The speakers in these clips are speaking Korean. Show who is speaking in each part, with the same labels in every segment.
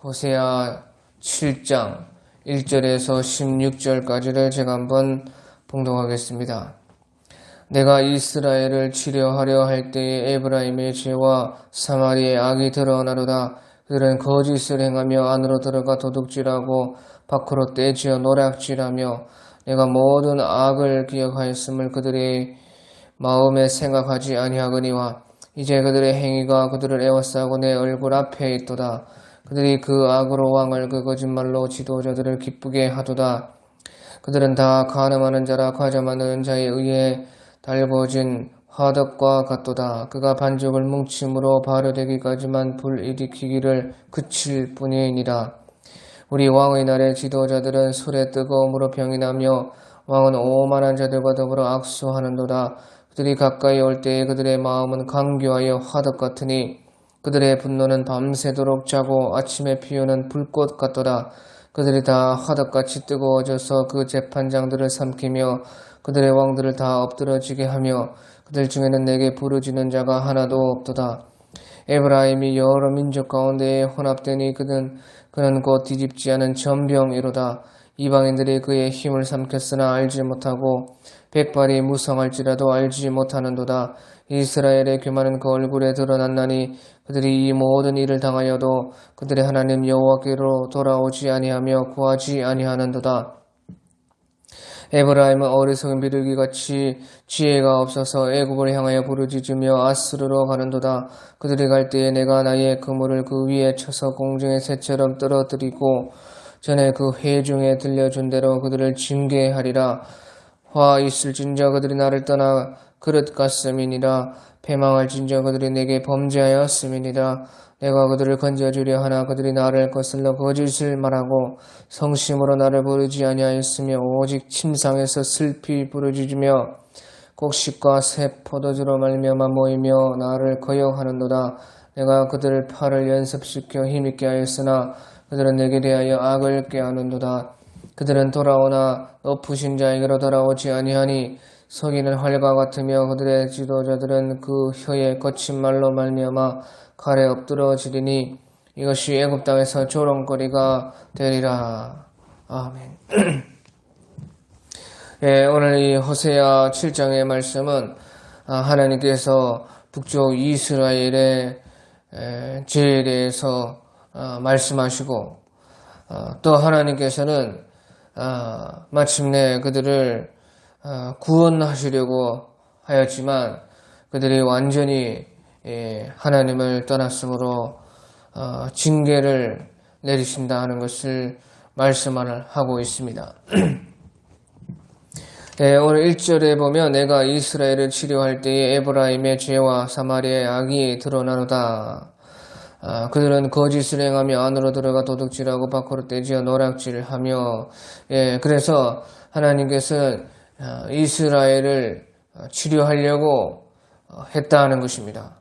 Speaker 1: 호세아 7장 1절에서 16절까지를 제가 한번 봉독하겠습니다. 내가 이스라엘을 치려하려 할 때에 에브라임의 죄와 사마리아의 악이 드러나로다. 그들은 거짓을 행하며 안으로 들어가 도둑질하고 밖으로 떼지어 노략질하며 내가 모든 악을 기억하였음을 그들의 마음에 생각하지 아니하거니와 이제 그들의 행위가 그들을 애워싸고 내 얼굴 앞에 있도다. 그들이 그 악으로 왕을 그 거짓말로 지도자들을 기쁘게 하도다. 그들은 다 간음하는 자라 과자 만드는 자에 의해 달궈진 화덕과 같도다. 그가 반죽을 뭉침으로 발효되기까지만 불일으키기를 그칠 뿐이니라. 우리 왕의 날에 지도자들은 술에 뜨거움으로 병이 나며 왕은 오만한 자들과 더불어 악수하는도다. 그들이 가까이 올 때에 그들의 마음은 강교하여 화덕 같으니 그들의 분노는 밤새도록 자고 아침에 피우는 불꽃 같도다. 그들이 다 화덕같이 뜨거워져서 그 재판장들을 삼키며 그들의 왕들을 다 엎드러지게 하며 그들 중에는 내게 부르짖는 자가 하나도 없도다. 에브라임이 여러 민족 가운데에 혼합되니 그는 곧 뒤집지 않은 전병이로다. 이방인들이 그의 힘을 삼켰으나 알지 못하고 백발이 무성할지라도 알지 못하는도다. 이스라엘의 교만은 그 얼굴에 드러났나니 그들이 이 모든 일을 당하여도 그들의 하나님 여호와께로 돌아오지 아니하며 구하지 아니하는도다. 에브라임은 어리석은 비둘기같이 지혜가 없어서 애굽을 향하여 부르짖으며 아스르로 가는도다. 그들이 갈 때에 내가 나의 그물을 그 위에 쳐서 공중의 새처럼 떨어뜨리고 전에 그 회중에 들려준 대로 그들을 징계하리라. 화 있을진저 그들이 나를 떠나 그릇 같음이니라. 패망할진저 그들이 내게 범죄하였음이니라. 내가 그들을 건져주려 하나 그들이 나를 거슬러 거짓을 말하고 성심으로 나를 부르지 아니하였으며 오직 침상에서 슬피 부르짖으며 곡식과 새 포도주로 말미암아 모이며 나를 거역하는도다. 내가 그들을 팔을 연습시켜 힘있게 하였으나 그들은 내게 대하여 악을 꾀하는도다. 그들은 돌아오나 높으신 자에게로 돌아오지 아니하니 서기는 활과 같으며 그들의 지도자들은 그 혀의 거친 말로 말미암아 칼에 엎드러지리니 이것이 애굽 땅에서 조롱거리가 되리라. 아멘. 예, 오늘 이 호세아 7장의 말씀은 하나님께서 북쪽 이스라엘의 죄에 대해서 말씀하시고 또 하나님께서는 마침내 그들을 구원하시려고 하였지만 그들이 완전히 하나님을 떠났으므로 징계를 내리신다 하는 것을 말씀을 하고 있습니다. 오늘 1절에 보면 내가 이스라엘을 치료할 때에 에브라임의 죄와 사마리아의 악이 드러나노다. 그들은 거짓을 행하며 안으로 들어가 도둑질하고 밖으로 떼지어 노략질하며 그래서 하나님께서 이스라엘을 치료하려고 했다는 것입니다.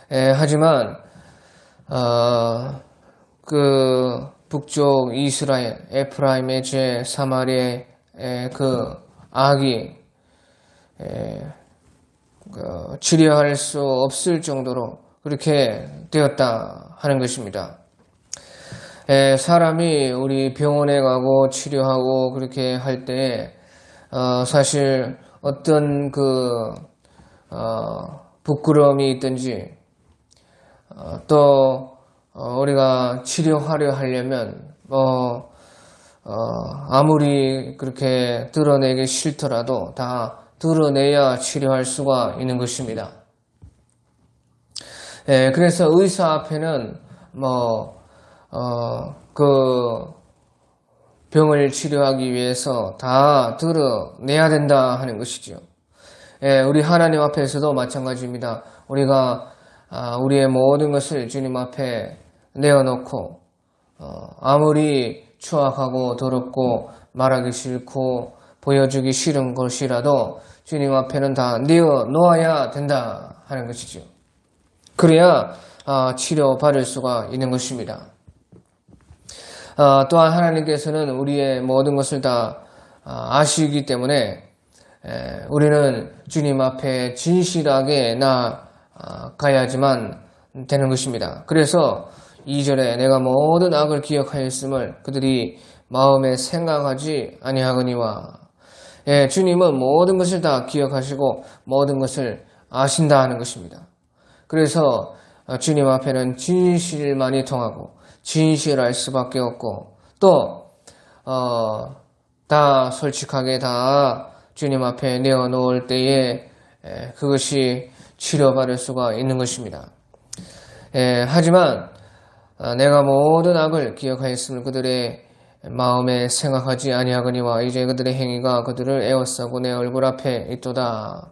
Speaker 1: 하지만 그 북쪽 이스라엘 에프라임의 죄 사마리아의 그 악이 치료할 수 없을 정도로 그렇게 되었다 하는 것입니다. 사람이 우리 병원에 가고 치료하고 그렇게 할 때 사실 어떤 부끄러움이 있든지 또 우리가 치료하려 하려면 아무리 그렇게 드러내기 싫더라도 다 드러내야 치료할 수가 있는 것입니다. 그래서 의사 앞에는 그 병을 치료하기 위해서 다 드러내야 된다 하는 것이죠. 우리 하나님 앞에서도 마찬가지입니다. 우리가 우리의 모든 것을 주님 앞에 내어놓고 아무리 추악하고 더럽고 말하기 싫고 보여주기 싫은 것이라도 주님 앞에는 다 내어놓아야 된다 하는 것이죠. 그래야 치료받을 수가 있는 것입니다. 또한 하나님께서는 우리의 모든 것을 다 아시기 때문에 우리는 주님 앞에 진실하게 나아가야지만 되는 것입니다. 그래서 2절에 내가 모든 악을 기억하였음을 그들이 마음에 생각하지 아니하거니와, 주님은 모든 것을 다 기억하시고 모든 것을 아신다 하는 것입니다. 그래서 주님 앞에는 진실만이 통하고 진실할 수밖에 없고, 또 다 솔직하게 다 주님 앞에 내어놓을 때에 그것이 치료받을 수가 있는 것입니다. 하지만 내가 모든 악을 기억하였음을 그들의 마음에 생각하지 아니하거니와 이제 그들의 행위가 그들을 에워싸고 내 얼굴 앞에 있도다.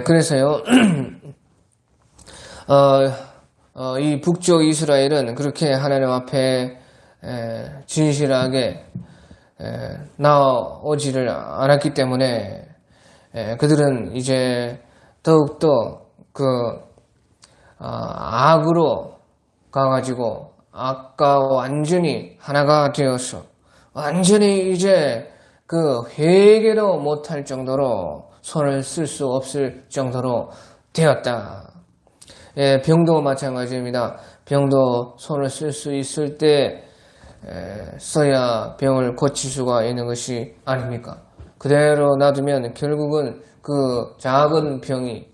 Speaker 1: 그래서요 이 북쪽 이스라엘은 그렇게 하나님 앞에 진실하게 나오지를 않았기 때문에 그들은 이제 더욱더 악으로 가가지고 악과 완전히 하나가 되어서 완전히 이제 회개도 못할 정도로 손을 쓸 수 없을 정도로 되었다. 병도 마찬가지입니다. 병도 손을 쓸 수 있을 때 써야 병을 고칠 수가 있는 것이 아닙니까? 그대로 놔두면 결국은 그 작은 병이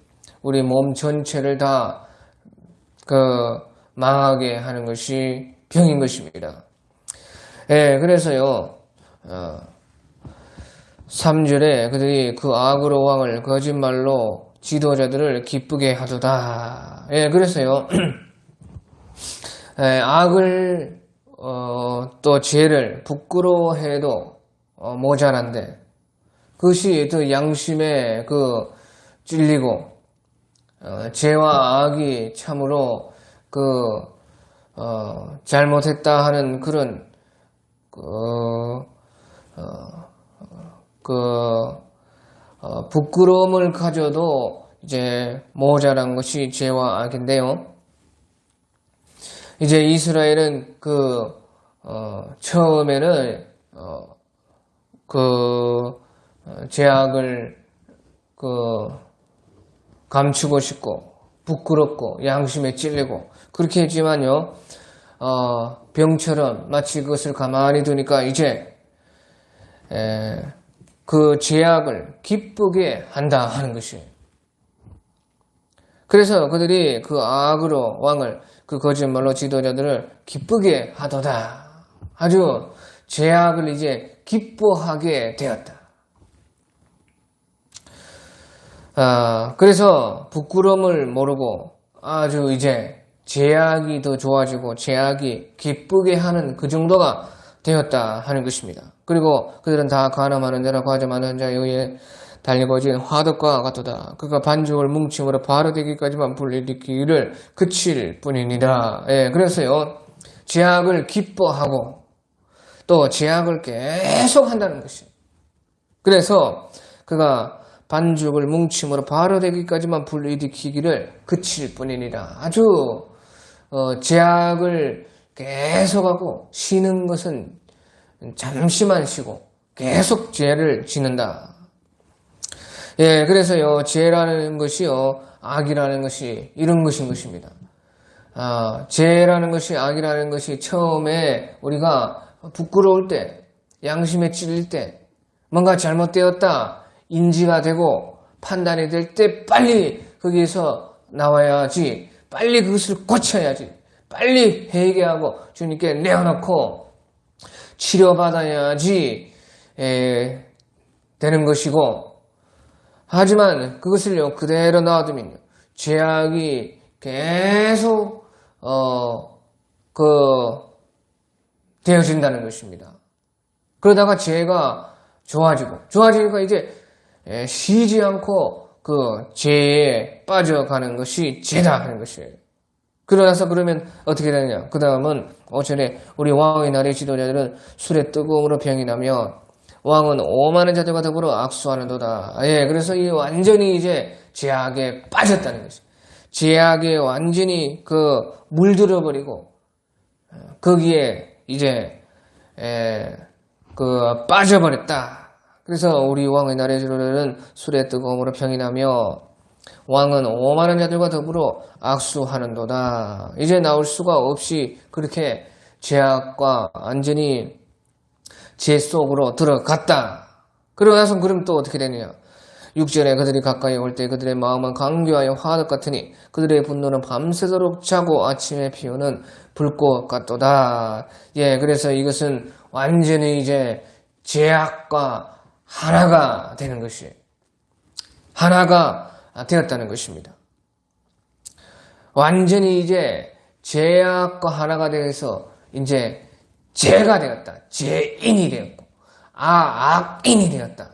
Speaker 1: 우리 몸 전체를 다 망하게 하는 것이 병인 것입니다. 그래서요 3절에 그들이 그 악으로 왕을 거짓말로 지도자들을 기쁘게 하도다. 그래서요 악을 또 죄를 부끄러워해도 모자란데 그것이 또 양심에 찔리고 죄와 악이 참으로 잘못했다 하는 그런 부끄러움을 가져도 이제 모자란 것이 죄와 악인데요. 이제 이스라엘은 처음에는 죄악을 감추고 싶고 부끄럽고 양심에 찔리고 그렇게 했지만요 병처럼 마치 그것을 가만히 두니까 이제 그 죄악을 기쁘게 한다 하는 것이에요. 그래서 그들이 그 악으로 왕을 그 거짓말로 지도자들을 기쁘게 하도다. 아주 죄악을 이제 기뻐하게 되었다. 그래서 부끄러움을 모르고 아주 이제 죄악이 더 좋아지고 죄악이 기쁘게 하는 그 정도가 되었다 하는 것입니다. 그리고 그들은 다 간음하는 자라 과점하는 자에 의해 달리고진 화덕과 같도다. 그가 반죽을 뭉침으로 바로 되기까지만 불일으키기를 그칠 뿐이니라. 그래서요 죄악을 기뻐하고 또 죄악을 계속 한다는 것이. 그래서 그가 반죽을 뭉침으로 바로 되기까지만 불일으키기를 그칠 뿐이니라. 아주 죄악을 계속하고 쉬는 것은 잠시만 쉬고 계속 죄를 짓는다. 그래서요 죄라는 것이요 악이라는 것이 이런 것인 것입니다. 죄라는 것이 악이라는 것이 처음에 우리가 부끄러울 때 양심에 찔릴 때 뭔가 잘못되었다 인지가 되고 판단이 될 때 빨리 거기에서 나와야지, 빨리 그것을 고쳐야지, 빨리 회개하고 주님께 내어놓고 치료받아야지 되는 것이고, 하지만 그것을요 그대로 놔두면요 죄악이 계속 되어진다는 것입니다. 그러다가 죄가 좋아지니까 이제 쉬지 않고 그 죄에 빠져가는 것이 죄다 하는 것이에요. 그러나서 그러면 어떻게 되느냐? 그 다음은 5절에 우리 왕의 날의 지도자들은 술의 뜨거움으로 병이 나며 왕은 오만한 자들과 더불어 악수하는도다. 그래서 이 완전히 이제 죄악에 빠졌다는 것이에요. 죄악에 완전히 물들어 버리고 거기에 이제 빠져버렸다. 그래서 우리 왕의 나라에서는 술의 뜨거움으로 병이 나며 왕은 오만한 자들과 더불어 악수하는도다. 이제 나올 수가 없이 그렇게 죄악과 완전히 죄 속으로 들어갔다. 그러고 나서 그럼 또 어떻게 되느냐? 6절에 그들이 가까이 올 때 그들의 마음은 강교하여 화덕 같으니 그들의 분노는 밤새도록 자고 아침에 피우는 불꽃 같도다. 예, 그래서 이것은 완전히 이제 죄악과 하나가 되는 것이 하나가 되었다는 것입니다. 완전히 이제 죄악과 하나가 되어서 이제 죄가 되었다. 죄인이 되었고 악인이 되었다.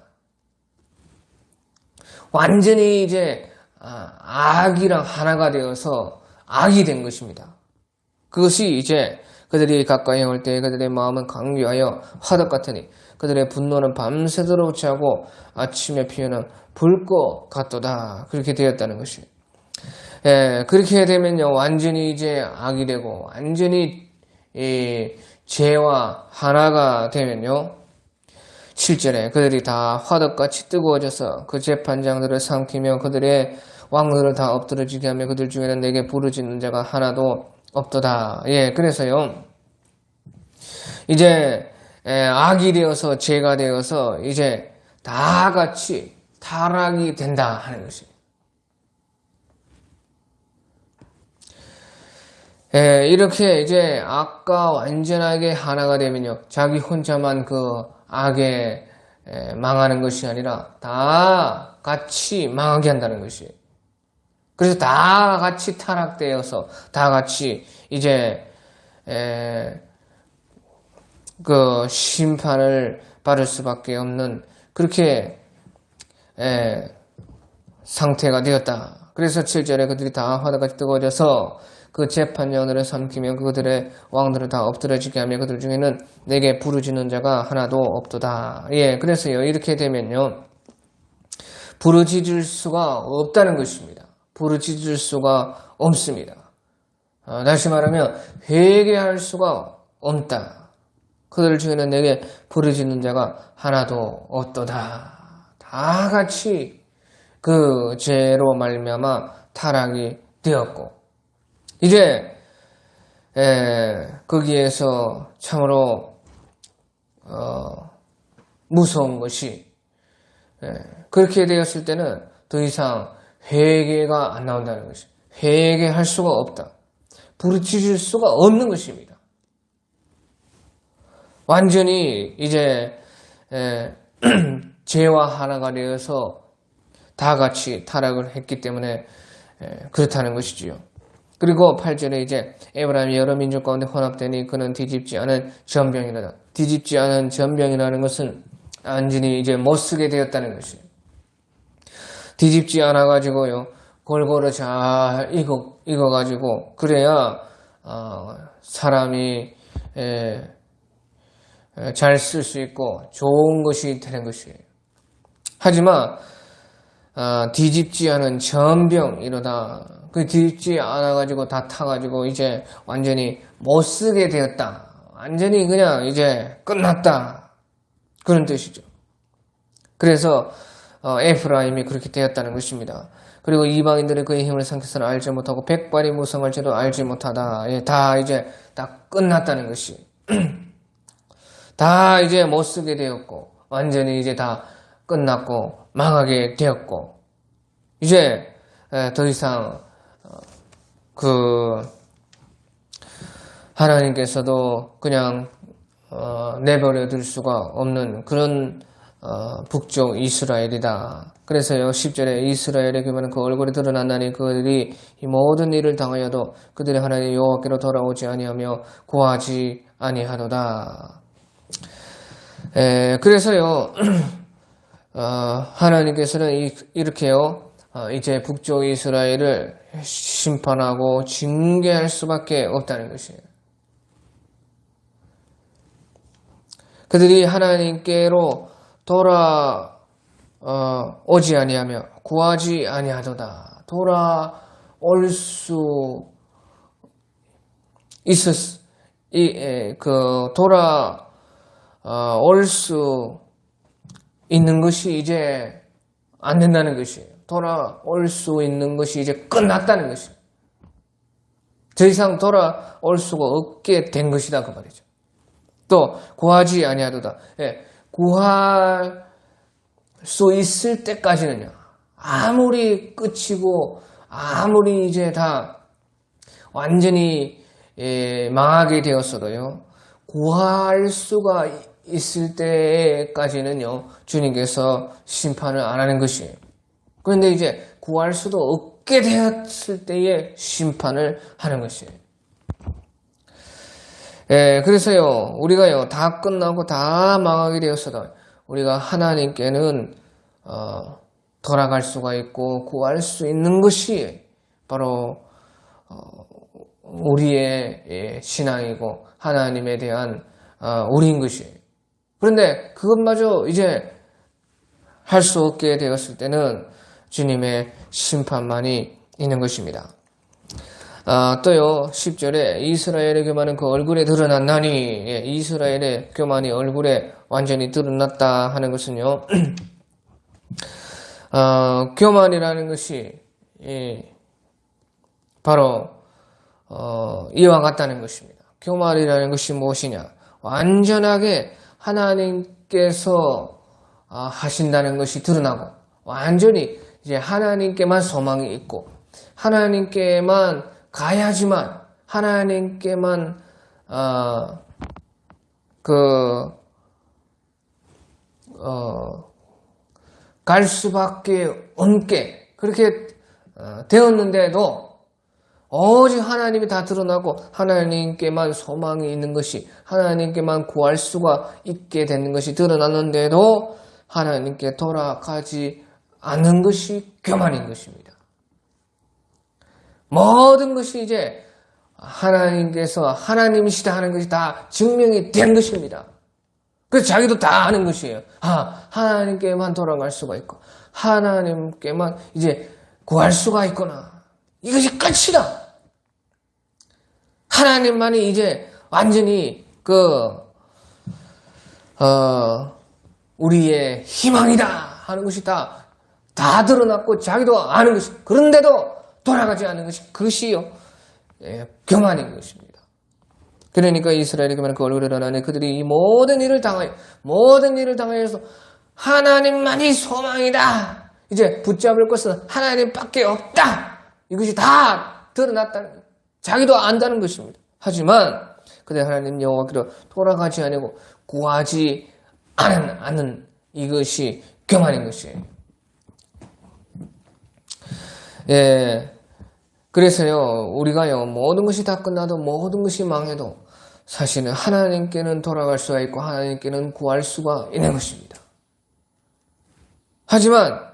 Speaker 1: 완전히 이제 악이랑 하나가 되어서 악이 된 것입니다. 그것이 이제 그들이 가까이 올 때 그들의 마음은 강교하여 화덕 같으니 그들의 분노는 밤새도록 자고 아침에 피우는 불꽃 같도다. 그렇게 되었다는 것이. 예, 그렇게 되면요, 완전히 이제 악이 되고, 완전히 죄와 하나가 되면요, 7절에 그들이 다 화덕같이 뜨거워져서 그 재판장들을 삼키며 그들의 왕들을 다 엎드러지게 하며 그들 중에는 내게 부르짖는 자가 하나도 없도다. 예, 그래서요, 이제 악이 되어서 죄가 되어서 이제 다 같이 타락이 된다 하는 것이. 이렇게 이제 악과 완전하게 하나가 되면요, 자기 혼자만 그 악에 망하는 것이 아니라 다 같이 망하게 한다는 것이. 그래서 다 같이 타락되어서 다 같이 이제 그 심판을 받을 수밖에 없는 그렇게 상태가 되었다. 그래서 7절에 그들이 다 화덕같이 뜨거워져서 그 재판장들을 삼키며 그들의 왕들을 다 엎드려지게 하며 그들 중에는 내게 부르짖는 자가 하나도 없도다. 예, 그래서요, 이렇게 되면요, 부르짖을 수가 없다는 것입니다. 부르짖을 수가 없습니다. 다시 말하면 회개할 수가 없다. 그들 중에는 내게 부르짖는 자가 하나도 없도다. 다 같이 그 죄로 말미암아 타락이 되었고, 이제 거기에서 참으로 무서운 것이 그렇게 되었을 때는 더 이상 회개가 안 나온다는 것이. 회개할 수가 없다. 부르짖을 수가 없는 것입니다. 완전히 이제 죄와 하나가 되어서 다 같이 타락을 했기 때문에 그렇다는 것이지요. 그리고 8절에 이제 에브라임이 여러 민족 가운데 혼합되니 그는 뒤집지 않은 전병이라다. 뒤집지 않은 전병이라는 것은 완전히 이제 못쓰게 되었다는 것이에요. 뒤집지 않아가지고요, 골고루 잘 익어가지고 그래야 사람이 잘 쓸 수 있고 좋은 것이 되는 것이에요. 하지만 뒤집지 않은 전병이로다. 그 뒤집지 않아가지고 다 타가지고 이제 완전히 못쓰게 되었다. 완전히 그냥 이제 끝났다. 그런 뜻이죠. 그래서 에프라임이 그렇게 되었다는 것입니다. 그리고 이방인들이 그의 힘을 삼켜서는 알지 못하고 백발이 무성할지도 알지 못하다. 다 이제 다 끝났다는 것이. 다 이제 못쓰게 되었고 완전히 이제 다 끝났고 망하게 되었고 이제 더 이상 하나님께서도 그냥 내버려 둘 수가 없는 그런 북쪽 이스라엘이다. 그래서요 10절에 이스라엘의 교만은 그 얼굴이 드러났나니 그들이 이 모든 일을 당하여도 그들이 하나님 여호와께로 돌아오지 아니하며 구하지 아니하도다. 그래서요 하나님께서는 이렇게요 이제 북쪽 이스라엘을 심판하고 징계할 수밖에 없다는 것이에요. 그들이 하나님께로 돌아오지 아니하며 구하지 아니하도다. 돌아올 수 돌아올 수 있는 것이 이제 안 된다는 것이에요. 돌아올 수 있는 것이 이제 끝났다는 것이에요. 더 이상 돌아올 수가 없게 된 것이다 그 말이죠. 또 구하지 아니하도다. 예, 구할 수 있을 때까지는요. 아무리 끝이고 아무리 이제 다 완전히 망하게 되었어도요. 구할 수가 있을 때까지는요. 주님께서 심판을 안 하는 것이에요. 그런데 이제 구할 수도 없게 되었을 때에 심판을 하는 것이에요. 그래서요. 우리가요. 다 끝나고 다 망하게 되었어도 우리가 하나님께는 돌아갈 수가 있고 구할 수 있는 것이 바로 우리의 신앙이고 하나님에 대한 우리인 것이에요. 그런데 그것마저 이제 할 수 없게 되었을 때는 주님의 심판만이 있는 것입니다. 또요 10절에 이스라엘의 교만은 그 얼굴에 드러났나니, 이스라엘의 교만이 얼굴에 완전히 드러났다 하는 것은요 교만이라는 것이 바로 이와 같다는 것입니다. 교만이라는 것이 무엇이냐? 완전하게 하나님께서 하신다는 것이 드러나고 완전히 이제 하나님께만 소망이 있고 하나님께만 가야지만 하나님께만 갈 수밖에 없게 그렇게 되었는데도 오직 하나님이 다 드러나고 하나님께만 소망이 있는 것이 하나님께만 구할 수가 있게 되는 것이 드러났는데도 하나님께 돌아가지 않는 것이 교만인 것입니다. 모든 것이 이제 하나님께서 하나님이시다 하는 것이 다 증명이 된 것입니다. 그래서 자기도 다 아는 것이에요. 하나님께만 돌아갈 수가 있고 하나님께만 이제 구할 수가 있구나. 이것이 끝이다. 하나님만이 이제 완전히 우리의 희망이다 하는 것이 다 드러났고 자기도 아는 것이 그런데도 돌아가지 않는 것이 그것이요 교만인 것입니다. 그러니까 이스라엘의 교만은 그 얼굴에 드러나네. 그들이 이 모든 일을 당하여서 하나님만이 소망이다. 이제 붙잡을 것은 하나님밖에 없다. 이것이 다 드러났다는 거예요. 자기도 안다는 것입니다. 하지만 그들 하나님 여호와께로 돌아가지 않고 구하지 않는 이것이 교만인 것이에요. 그래서요 우리가요 모든 것이 다 끝나도 모든 것이 망해도 사실은 하나님께는 돌아갈 수가 있고 하나님께는 구할 수가 있는 것입니다. 하지만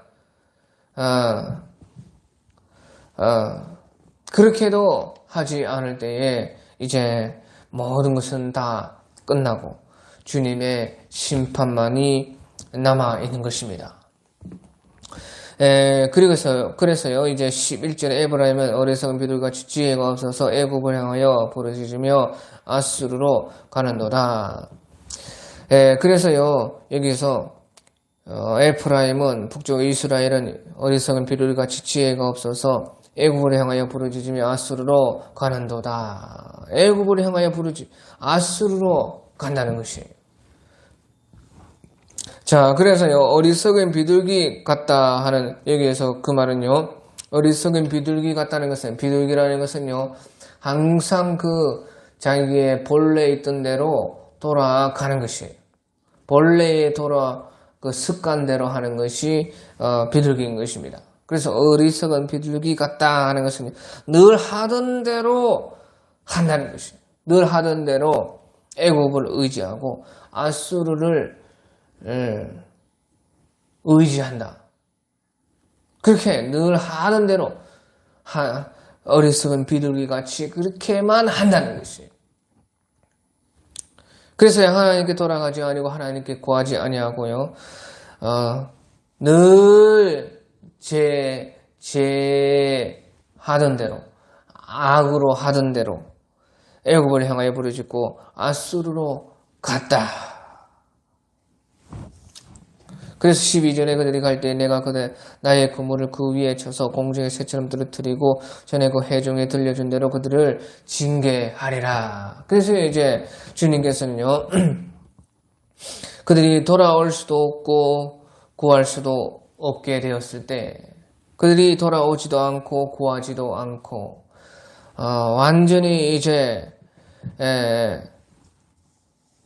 Speaker 1: 그렇게도 하지 않을 때에 이제 모든 것은 다 끝나고 주님의 심판만이 남아 있는 것입니다. 그래서요 이제 11절에 에브라임은 어리석은 비둘기같이 지혜가 없어서 애굽을 향하여 부르짖으며 아수르로 가는도다. 그래서요 여기서 에프라임은 북쪽 이스라엘은 어리석은 비둘기같이 지혜가 없어서 애굽을 향하여 부르짖으며 아수르로 가는도다. 애굽을 향하여 아수르로 간다는 것이에요. 자, 그래서요 어리석은 비둘기 같다 하는 여기에서 그 말은요 어리석은 비둘기 같다는 것은 비둘기라는 것은요 항상 그 자기의 본래 있던 대로 돌아가는 것이에요. 본래에 그 습관대로 하는 것이 비둘기인 것입니다. 그래서 어리석은 비둘기 같다 하는 것은 늘 하던 대로 한다는 것이에요. 늘 하던 대로 애굽을 의지하고 아수르를 의지한다. 그렇게 늘 하던 대로 어리석은 비둘기같이 그렇게만 한다는 것이에요. 그래서 하나님께 돌아가지 아니고 하나님께 구하지 아니하고요. 늘 하던 대로 악으로 하던 대로 애굽을 향하여 부르짖고 아수르로 갔다. 그래서 12절에 그들이 갈 때 내가 나의 그물을 그 위에 쳐서 공중의 새처럼 떨어뜨리고 전에 그 회중에 들려준 대로 그들을 징계하리라. 그래서 이제 주님께서는요, 그들이 돌아올 수도 없고 구할 수도 없게 되었을 때, 그들이 돌아오지도 않고 구하지도 않고 완전히 이제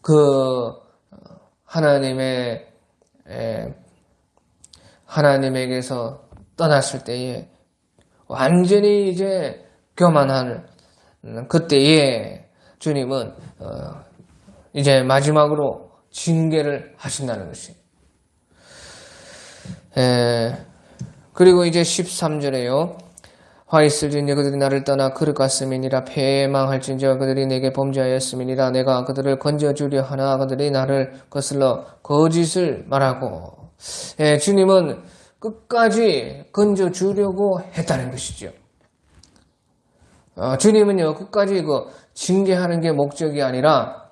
Speaker 1: 그 하나님에게서 떠났을 때에 완전히 이제 교만한 그때에 주님은 이제 마지막으로 징계를 하신다는 것이. 그리고 이제 13절에요. 화 있을진저 그들이 나를 떠나 그릇 같음이니라. 패망할진저 그들이 내게 범죄하였음이니라. 내가 그들을 건져주려 하나 그들이 나를 거슬러 거짓을 말하고. 주님은 끝까지 건져주려고 했다는 것이죠. 주님은요, 끝까지 징계하는 게 목적이 아니라,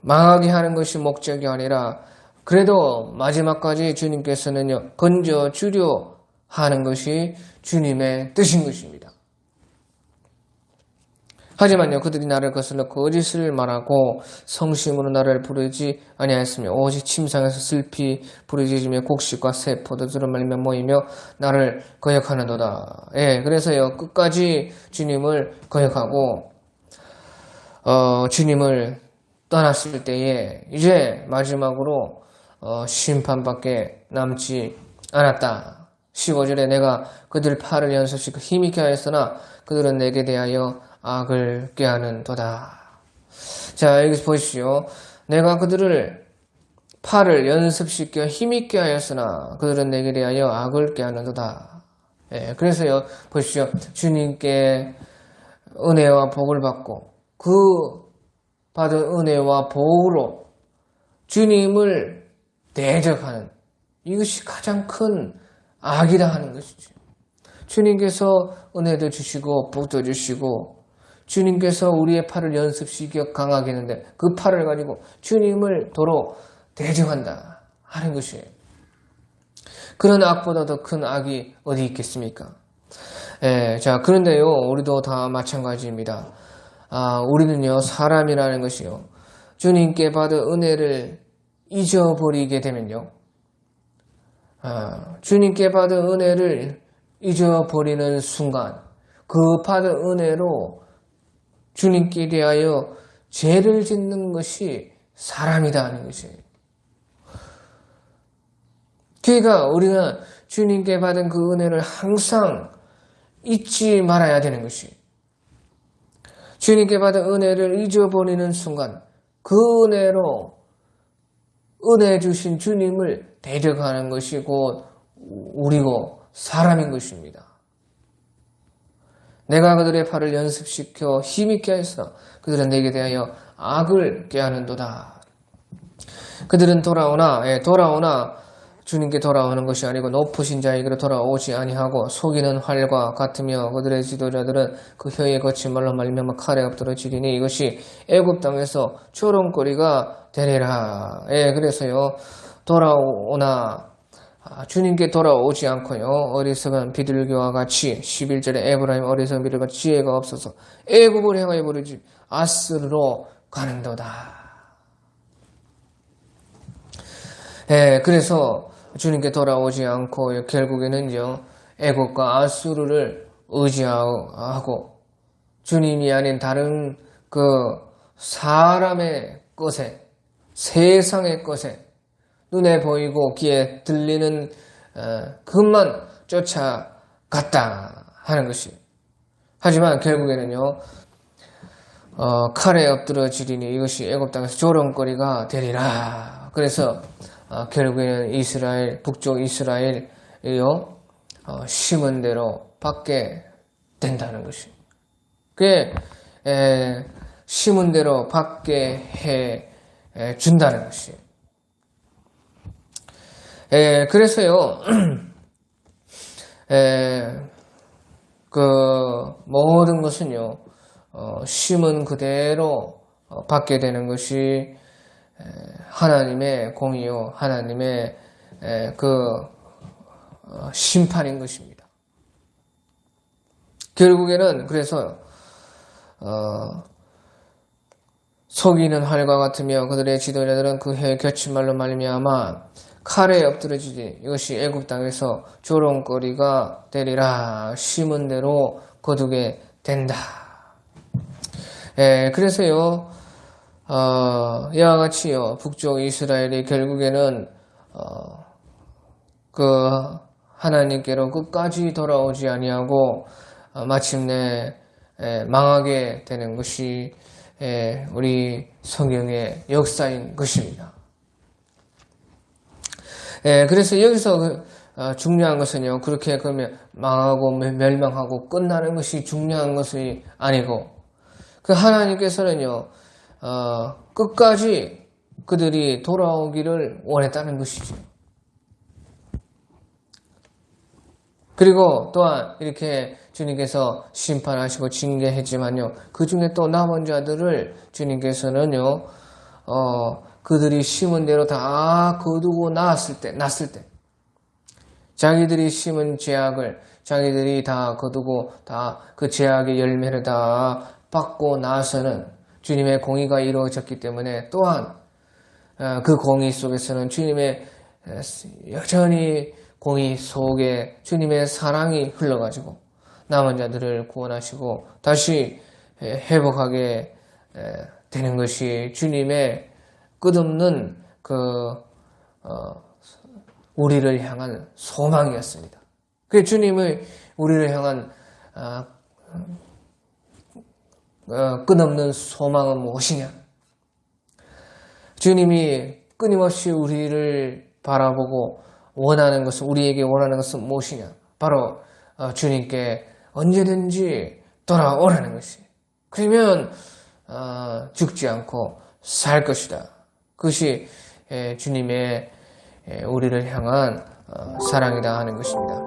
Speaker 1: 망하게 하는 것이 목적이 아니라, 그래도 마지막까지 주님께서는요, 건져주려 하는 것이 주님의 뜻인 것입니다. 하지만요, 그들이 나를 거슬러 거짓을 말하고 성심으로 나를 부르지 아니하였으며 오직 침상에서 슬피 부르짖으며 곡식과 새 포도주를 말며 모이며 나를 거역하는도다. 그래서요, 끝까지 주님을 거역하고 주님을 떠났을 때에 이제 마지막으로 심판밖에 남지 않았다. 15절에 내가 그들 팔을 연습시켜 힘있게 하였으나 그들은 내게 대하여 악을 꾀하는도다. 자, 여기서 보십시오. 내가 그들을 팔을 연습시켜 힘있게 하였으나 그들은 내게 대하여 악을 꾀하는도다. 그래서요, 보십시오. 주님께 은혜와 복을 받고 그 받은 은혜와 복으로 주님을 대적하는 이것이 가장 큰 악이라 하는 것이죠. 주님께서 은혜도 주시고 복도 주시고 주님께서 우리의 팔을 연습시켜 강하게 했는데 그 팔을 가지고 주님을 도로 대적한다 하는 것이에요. 그런 악보다 더 큰 악이 어디 있겠습니까? 자, 그런데요, 우리도 다 마찬가지입니다. 우리는요, 사람이라는 것이요, 주님께 받은 은혜를 잊어버리게 되면요, 주님께 받은 은혜를 잊어버리는 순간 그 받은 은혜로 주님께 대하여 죄를 짓는 것이 사람이다 하는 것이에요. 그러니까 우리가 주님께 받은 그 은혜를 항상 잊지 말아야 되는 것이, 주님께 받은 은혜를 잊어버리는 순간 그 은혜로 은혜 주신 주님을 대적하는 것이 곧 우리고 사람인 것입니다. 내가 그들의 팔을 연습시켜 힘있게 하였으나 그들은 내게 대하여 악을 꾀하는도다. 그들은 돌아오나 주님께 돌아오는 것이 아니고 높으신 자에게로 돌아오지 아니하고 속이는 활과 같으며 그들의 지도자들은 그 혀에 거친 말로 말미암아 칼에 엎드러지리니 이것이 애굽 땅에서 조롱거리가 되리라. 그래서요, 돌아오나 주님께 돌아오지 않고요, 어리석은 비둘기와 같이 11절에 에브라임 어리석은 비둘기가 지혜가 없어서 애굽을 향하여 부르지 아스르로 가는도다. 그래서 주님께 돌아오지 않고 결국에는요, 애굽과 아수르를 의지하고 주님이 아닌 다른 그 사람의 것에, 세상의 것에, 눈에 보이고 귀에 들리는 그것만 쫓아갔다 하는 것이. 하지만 결국에는요, 칼에 엎드러지리니 이것이 애굽 땅에서 조롱거리가 되리라. 그래서 결국에는 북쪽 이스라엘이요, 심은 대로 받게 된다는 것이. 그게 심은 대로 받게 해 준다는 것이. 그래서요, 그 모든 것은요, 심은 그대로 받게 되는 것이 하나님의 공의요, 하나님의 심판인 것입니다. 결국에는 그래서 속이는 활과 같으며 그들의 지도자들은 그 해 겹친 말로 말미암아 칼에 엎드러지지. 이것이 애굽 땅에서 조롱거리가 되리라. 심은 대로 거두게 된다. 그래서요, 이와 같이요, 북쪽 이스라엘이 결국에는 하나님께로 끝까지 돌아오지 아니하고 마침내 망하게 되는 것이 우리 성경의 역사인 것입니다. 그래서 여기서 중요한 것은요, 그렇게 그러면 망하고 멸망하고 끝나는 것이 중요한 것이 아니고, 그 하나님께서는요, 끝까지 그들이 돌아오기를 원했다는 것이죠. 그리고 또한 이렇게 주님께서 심판하시고 징계했지만요, 그 중에 또 남은 자들을 주님께서는요, 그들이 심은 대로 다 거두고 났을 때, 자기들이 심은 죄악을 자기들이 다 거두고 다 그 죄악의 열매를 다 받고 나서는 주님의 공의가 이루어졌기 때문에 또한 그 공의 속에서는 주님의 여전히 공의 속에 주님의 사랑이 흘러가지고 남은 자들을 구원하시고 다시 회복하게 되는 것이 주님의 끝없는 우리를 향한 소망이었습니다. 그 주님의 우리를 향한 끝없는 소망은 무엇이냐? 주님이 끊임없이 우리를 바라보고 원하는 것은, 우리에게 원하는 것은 무엇이냐? 바로 주님께 언제든지 돌아오라는 것이. 그러면 죽지 않고 살 것이다. 그것이 주님의 우리를 향한 사랑이다 하는 것입니다.